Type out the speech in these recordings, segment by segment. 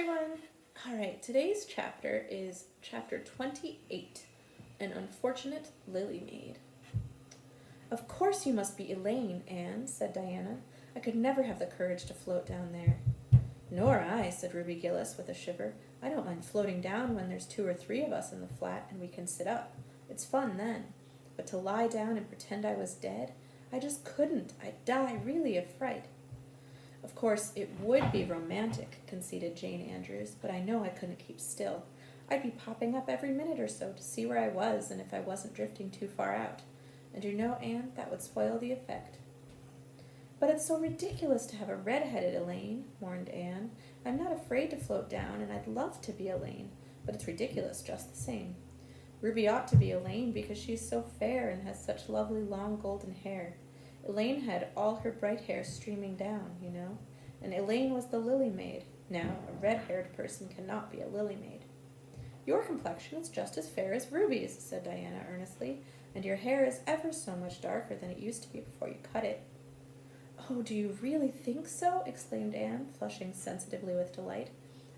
everyone! Alright, today's chapter is chapter 28, An Unfortunate Lily Maid. Of course you must be Elaine, Anne, said Diana. I could never have the courage to float down there. Nor I, said Ruby Gillis with a shiver. I don't mind floating down when there's 2 or 3 of us in the flat and we can sit up. It's fun then. But to lie down and pretend I was dead, I just couldn't. I'd die really of fright. Of course, it would be romantic, conceded Jane Andrews, but I know I couldn't keep still. I'd be popping up every minute or so to see where I was and if I wasn't drifting too far out. And you know, Anne, that would spoil the effect. But it's so ridiculous to have a red-headed Elaine, warned Anne. I'm not afraid to float down, and I'd love to be Elaine, but it's ridiculous just the same. Ruby ought to be Elaine because she's so fair and has such lovely long golden hair. Elaine had all her bright hair streaming down, you know, and Elaine was the lily maid. Now, a red-haired person cannot be a lily maid. Your complexion is just as fair as Ruby's, said Diana earnestly, and your hair is ever so much darker than it used to be before you cut it. Oh, do you really think so? Exclaimed Anne, flushing sensitively with delight.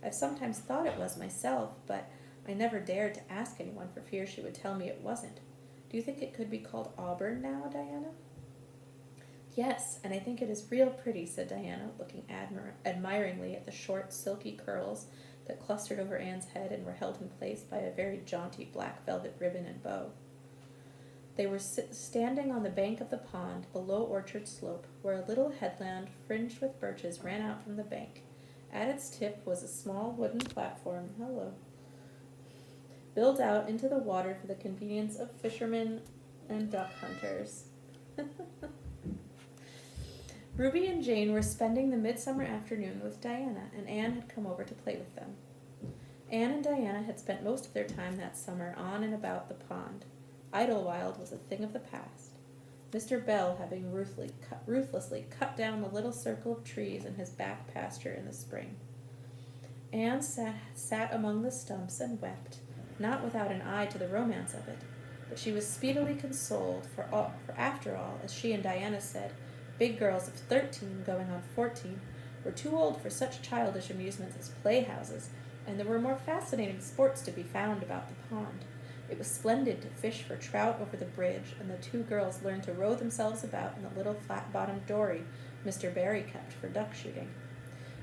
I've sometimes thought it was myself, but I never dared to ask anyone for fear she would tell me it wasn't. Do you think it could be called auburn now, Diana? Yes, and I think it is real pretty, said Diana, looking admiringly at the short, silky curls that clustered over Anne's head and were held in place by a very jaunty black velvet ribbon and bow. They were standing on the bank of the pond below Orchard Slope, where a little headland fringed with birches ran out from the bank. At its tip was a small wooden platform, built out into the water for the convenience of fishermen and duck hunters. Ruby and Jane were spending the midsummer afternoon with Diana, and Anne had come over to play with them. Anne and Diana had spent most of their time that summer on and about the pond. Idlewild was a thing of the past, Mr. Bell having ruthlessly cut down the little circle of trees in his back pasture in the spring. Anne sat among the stumps and wept, not without an eye to the romance of it, but she was speedily consoled, for after all, as she and Diana said, big girls of 13, going on 14, were too old for such childish amusements as playhouses, and there were more fascinating sports to be found about the pond. It was splendid to fish for trout over the bridge, and the 2 girls learned to row themselves about in the little flat-bottomed dory Mr. Barry kept for duck shooting.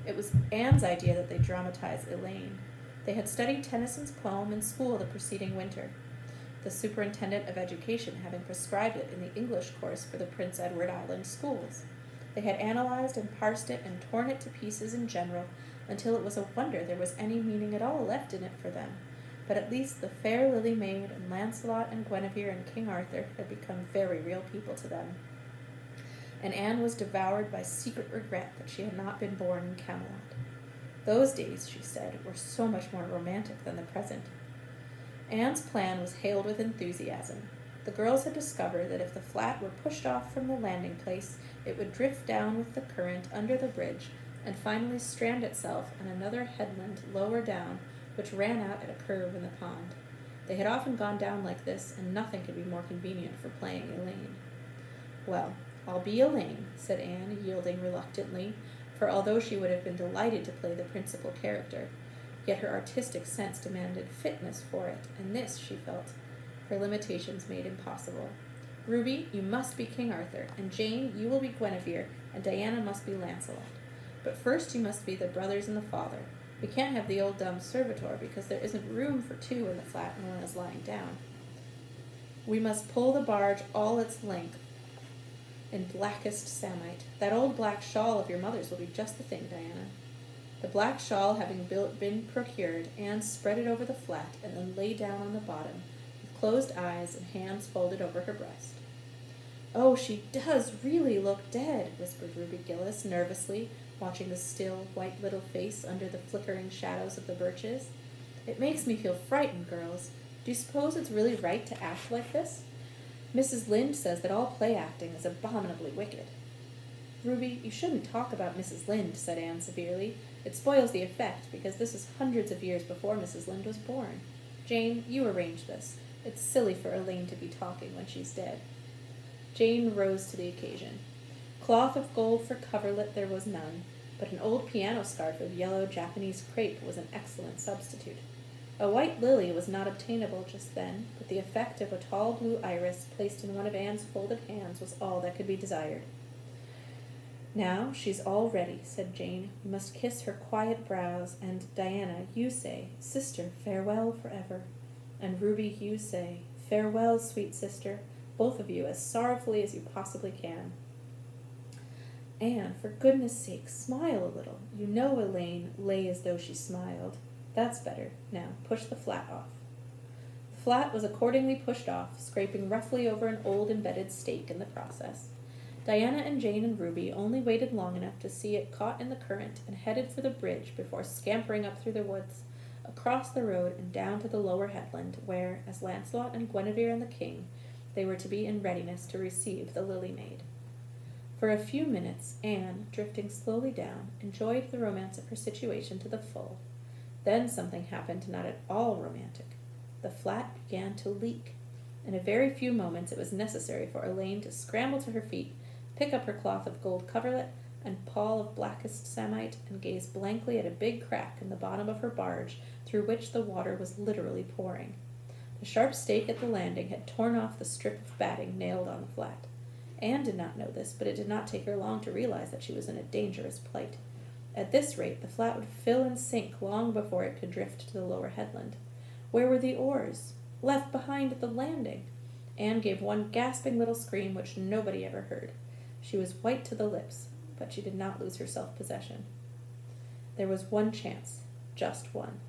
It was Anne's idea that they dramatize Elaine. They had studied Tennyson's poem in school the preceding winter, the superintendent of education having prescribed it in the English course for the Prince Edward Island schools. They had analyzed and parsed it and torn it to pieces in general until it was a wonder there was any meaning at all left in it for them. But at least the fair Lily Maid and Lancelot and Guinevere and King Arthur had become very real people to them. And Anne was devoured by secret regret that she had not been born in Camelot. Those days, she said, were so much more romantic than the present. Anne's plan was hailed with enthusiasm. The girls had discovered that if the flat were pushed off from the landing place, it would drift down with the current under the bridge and finally strand itself on another headland lower down, which ran out at a curve in the pond. They had often gone down like this, and nothing could be more convenient for playing Elaine. Well, I'll be Elaine, said Anne, yielding reluctantly, for although she would have been delighted to play the principal character, yet her artistic sense demanded fitness for it, and this, she felt, her limitations made impossible. Ruby, you must be King Arthur, and Jane, you will be Guinevere, and Diana must be Lancelot. But first you must be the brothers and the father. We can't have the old dumb servitor, because there isn't room for 2 in the flat when one is lying down. We must pull the barge all its length in blackest samite. That old black shawl of your mother's will be just the thing, Diana. The black shawl having been procured, Anne spread it over the flat and then lay down on the bottom, with closed eyes and hands folded over her breast. Oh, she does really look dead, whispered Ruby Gillis nervously, watching the still, white little face under the flickering shadows of the birches. It makes me feel frightened, girls. Do you suppose it's really right to act like this? Mrs. Lynde says that all play acting is abominably wicked. Ruby, you shouldn't talk about Mrs. Lynde, said Anne severely. It spoils the effect, because this is hundreds of years before Mrs. Lynde was born. Jane, you arrange this. It's silly for Elaine to be talking when she's dead. Jane rose to the occasion. Cloth of gold for coverlet there was none. but an old piano scarf of yellow Japanese crepe was an excellent substitute. A white lily was not obtainable just then, but the effect of a tall blue iris placed in one of Anne's folded hands was all that could be desired. "Now she's all ready," said Jane. "You must kiss her quiet brows, and, Diana, you say, 'Sister, farewell forever.' And Ruby, you say, 'Farewell, sweet sister,' both of you as sorrowfully as you possibly can. Anne, for goodness sake, smile a little. You know Elaine lay as though she smiled. That's better. Now, push the flat off." The flat was accordingly pushed off, scraping roughly over an old embedded stake in the process. Diana and Jane and Ruby only waited long enough to see it caught in the current and headed for the bridge before scampering up through the woods, across the road and down to the lower headland, where, as Lancelot and Guinevere and the king, they were to be in readiness to receive the Lily Maid. For a few minutes, Anne, drifting slowly down, enjoyed the romance of her situation to the full. Then something happened not at all romantic. The flat began to leak. In a very few moments it was necessary for Elaine to scramble to her feet, pick up her cloth of gold coverlet and pall of blackest samite, and gaze blankly at a big crack in the bottom of her barge through which the water was literally pouring. The sharp stake at the landing had torn off the strip of batting nailed on the flat. Anne did not know this, but it did not take her long to realize that she was in a dangerous plight. At this rate, the flat would fill and sink long before it could drift to the lower headland. Where were the oars? Left behind at the landing! Anne gave one gasping little scream which nobody ever heard. She was white to the lips, but she did not lose her self-possession. There was one chance, just one.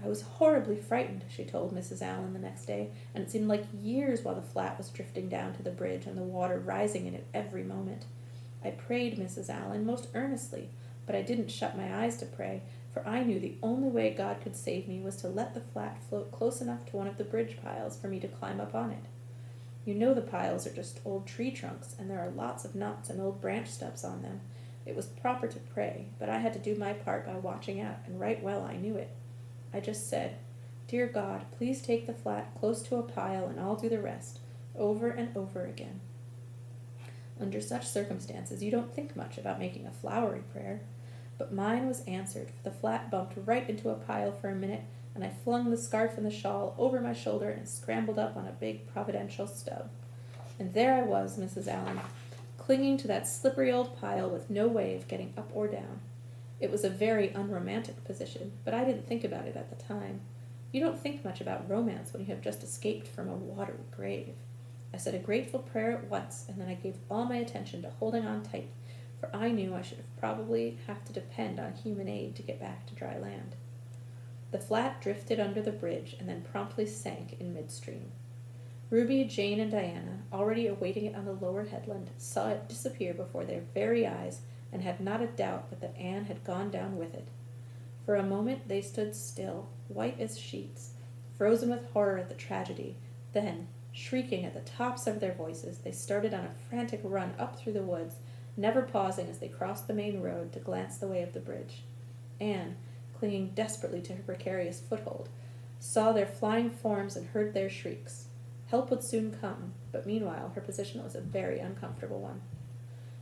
"I was horribly frightened," she told Mrs. Allen the next day, "and it seemed like years while the flat was drifting down to the bridge and the water rising in it every moment. I prayed, Mrs. Allen, most earnestly, but I didn't shut my eyes to pray, for I knew the only way God could save me was to let the flat float close enough to one of the bridge piles for me to climb up on it. You know the piles are just old tree trunks, and there are lots of knots and old branch stubs on them. It was proper to pray, but I had to do my part by watching out, and right well I knew it. I just said, 'Dear God, please take the flat close to a pile, and I'll do the rest,' over and over again." Under such circumstances, you don't think much about making a flowery prayer. But mine was answered, for the flat bumped right into a pile for a minute, and I flung the scarf and the shawl over my shoulder and scrambled up on a big providential stub. And there I was, Mrs. Allen, clinging to that slippery old pile with no way of getting up or down. It was a very unromantic position, but I didn't think about it at the time. You don't think much about romance when you have just escaped from a watery grave. I said a grateful prayer at once, and then I gave all my attention to holding on tight, for I knew I should probably have to depend on human aid to get back to dry land. The flat drifted under the bridge and then promptly sank in midstream. Ruby, Jane, and Diana, already awaiting it on the lower headland, saw it disappear before their very eyes and had not a doubt but that Anne had gone down with it. For a moment they stood still, white as sheets, frozen with horror at the tragedy. Then, shrieking at the tops of their voices, they started on a frantic run up through the woods, never pausing as they crossed the main road to glance the way of the bridge. Anne, clinging desperately to her precarious foothold, saw their flying forms and heard their shrieks. Help would soon come, but meanwhile her position was a very uncomfortable one.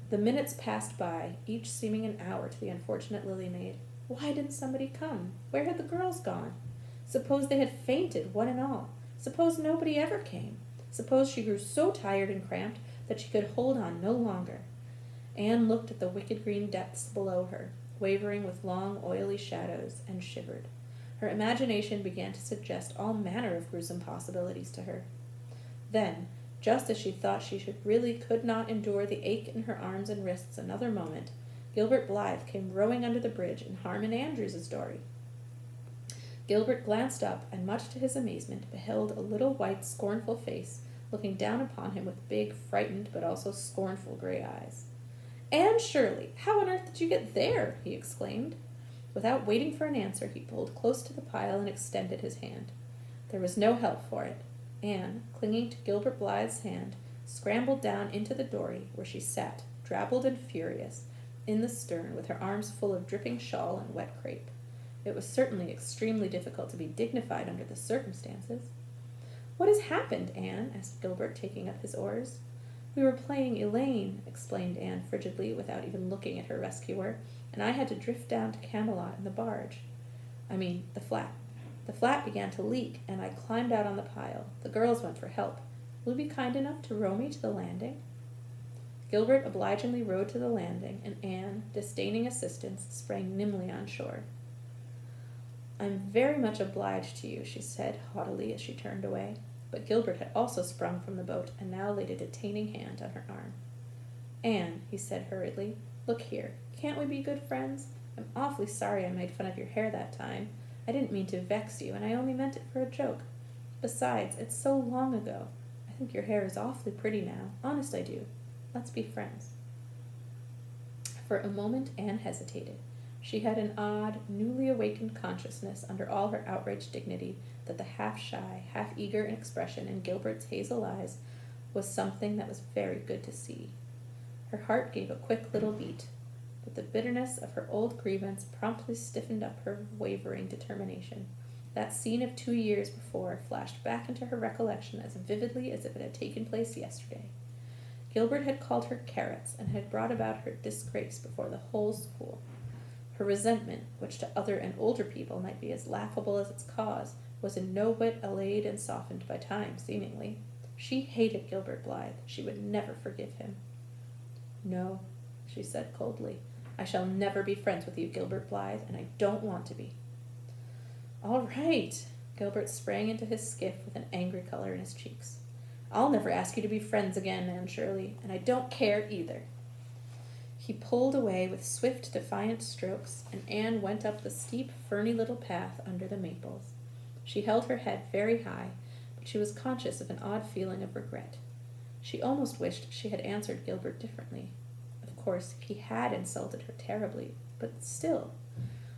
The minutes passed by, each seeming an hour to the unfortunate Lily Maid. Why didn't somebody come? Where had the girls gone? Suppose they had fainted, one and all. Suppose nobody ever came. Suppose she grew so tired and cramped that she could hold on no longer. Anne looked at the wicked green depths below her, wavering with long, oily shadows, and shivered. Her imagination began to suggest all manner of gruesome possibilities to her. Then, just as she thought she could not endure the ache in her arms and wrists another moment, Gilbert Blythe came rowing under the bridge in Harmon Andrews's dory. Gilbert glanced up, and much to his amazement, beheld a little white, scornful face looking down upon him with big, frightened, but also scornful gray eyes. "Anne Shirley, how on earth did you get there?" he exclaimed. Without waiting for an answer, he pulled close to the pile and extended his hand. There was no help for it. Anne, clinging to Gilbert Blythe's hand, scrambled down into the dory, where she sat, drabbled and furious, in the stern, with her arms full of dripping shawl and wet crepe. It was certainly extremely difficult to be dignified under the circumstances. "What has happened, Anne?" asked Gilbert, taking up his oars. We were playing Elaine, explained Anne frigidly, without even looking at her rescuer, and I had to drift down to Camelot in the barge. I mean, the flat. The flat began to leak, and I climbed out on the pile. The girls went for help. Will you be kind enough to row me to the landing? Gilbert obligingly rowed to the landing, and Anne, disdaining assistance, sprang nimbly on shore. I'm very much obliged to you, she said haughtily as she turned away. But Gilbert had also sprung from the boat, and now laid a detaining hand on her arm. Anne, he said hurriedly, look here. Can't we be good friends? I'm awfully sorry I made fun of your hair that time. I didn't mean to vex you, and I only meant it for a joke. Besides, it's so long ago. I think your hair is awfully pretty now. Honest I do. Let's be friends. For a moment Anne hesitated. She had an odd, newly awakened consciousness under all her outraged dignity that the half-shy, half-eager expression in Gilbert's hazel eyes was something that was very good to see. Her heart gave a quick little beat, but the bitterness of her old grievance promptly stiffened up her wavering determination. That scene of 2 years before flashed back into her recollection as vividly as if it had taken place yesterday. Gilbert had called her carrots and had brought about her disgrace before the whole school. Her resentment, which to other and older people might be as laughable as its cause, was in no whit allayed and softened by time, seemingly. She hated Gilbert Blythe. She would never forgive him. No, she said coldly. I shall never be friends with you, Gilbert Blythe, and I don't want to be. All right. Gilbert sprang into his skiff with an angry color in his cheeks. I'll never ask you to be friends again, Anne Shirley, and I don't care either. He pulled away with swift, defiant strokes, and Anne went up the steep, ferny little path under the maples. She held her head very high, but she was conscious of an odd feeling of regret. She almost wished she had answered Gilbert differently. Of course, he had insulted her terribly, but still.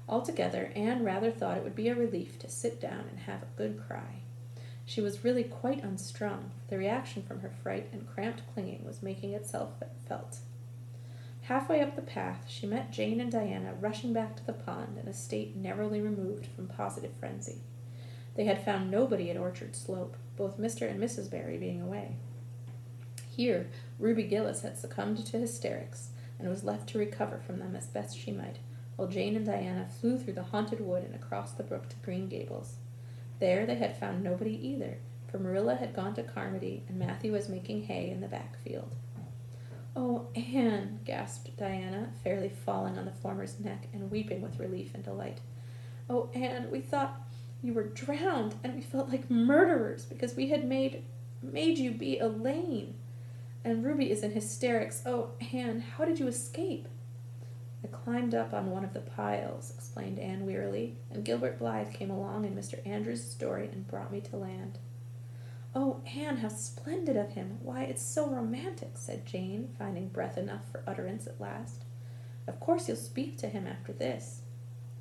Altogether, Anne rather thought it would be a relief to sit down and have a good cry. She was really quite unstrung. The reaction from her fright and cramped clinging was making itself felt. Halfway up the path, she met Jane and Diana rushing back to the pond in a state narrowly removed from positive frenzy. They had found nobody at Orchard Slope, both Mr. and Mrs. Barry being away. Here, Ruby Gillis had succumbed to hysterics, and was left to recover from them as best she might, while Jane and Diana flew through the haunted wood and across the brook to Green Gables. There they had found nobody either, for Marilla had gone to Carmody, and Matthew was making hay in the back field. Oh, Anne, gasped Diana, fairly falling on the former's neck and weeping with relief and delight. Oh, Anne, we thought you were drowned, and we felt like murderers because we had made you be Elaine. And Ruby is in hysterics. Oh, Anne, how did you escape? I climbed up on one of the piles, explained Anne wearily, and Gilbert Blythe came along in Mr. Andrews' dory and brought me to land. Oh, Anne, how splendid of him! Why, it's so romantic, said Jane, finding breath enough for utterance at last. Of course you'll speak to him after this.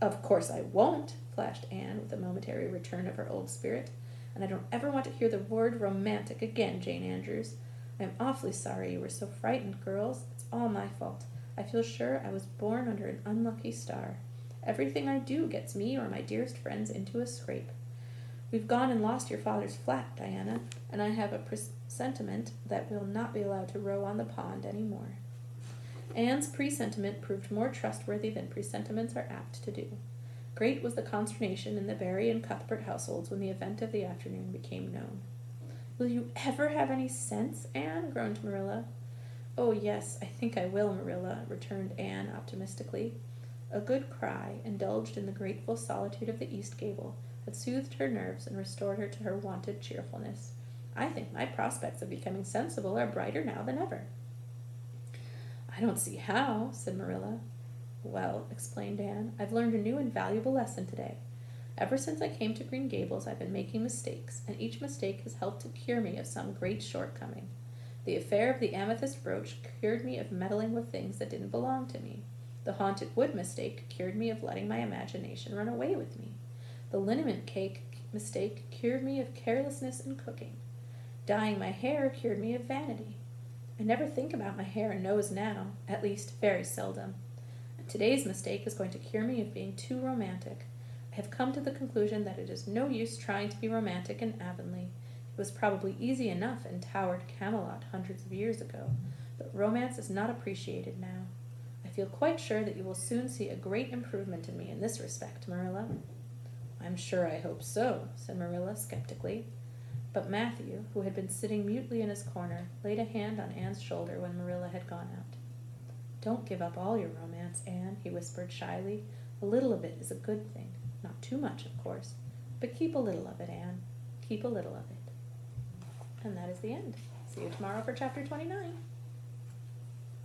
Of course I won't, flashed Anne with a momentary return of her old spirit, and I don't ever want to hear the word romantic again, Jane Andrews. I'm awfully sorry you were so frightened, girls. It's all my fault. I feel sure I was born under an unlucky star. Everything I do gets me or my dearest friends into a scrape. We've gone and lost your father's flat, Diana, and I have a presentiment that we'll not be allowed to row on the pond any more. Anne's presentiment proved more trustworthy than presentiments are apt to do. Great was the consternation in the Barry and Cuthbert households when the event of the afternoon became known. Will you ever have any sense, Anne? Groaned Marilla. Oh, yes, I think I will, Marilla, returned Anne optimistically. A good cry, indulged in the grateful solitude of the east gable, had soothed her nerves and restored her to her wonted cheerfulness. I think my prospects of becoming sensible are brighter now than ever. I don't see how, said Marilla. Well, explained Anne, I've learned a new and valuable lesson today. Ever since I came to Green Gables, I've been making mistakes, and each mistake has helped to cure me of some great shortcoming. The affair of the amethyst brooch cured me of meddling with things that didn't belong to me. The haunted wood mistake cured me of letting my imagination run away with me. The liniment cake mistake cured me of carelessness in cooking. Dyeing my hair cured me of vanity. I never think about my hair and nose now, at least very seldom. And today's mistake is going to cure me of being too romantic. I have come to the conclusion that it is no use trying to be romantic in Avonlea. It was probably easy enough in towered Camelot hundreds of years ago, but romance is not appreciated now. I feel quite sure that you will soon see a great improvement in me in this respect, Marilla." "I'm sure I hope so," said Marilla skeptically. But Matthew, who had been sitting mutely in his corner, laid a hand on Anne's shoulder when Marilla had gone out. "Don't give up all your romance, Anne," he whispered shyly. "A little of it is a good thing. Not too much, of course, but keep a little of it, Anne. Keep a little of it." And that is the end. See you tomorrow for chapter 29.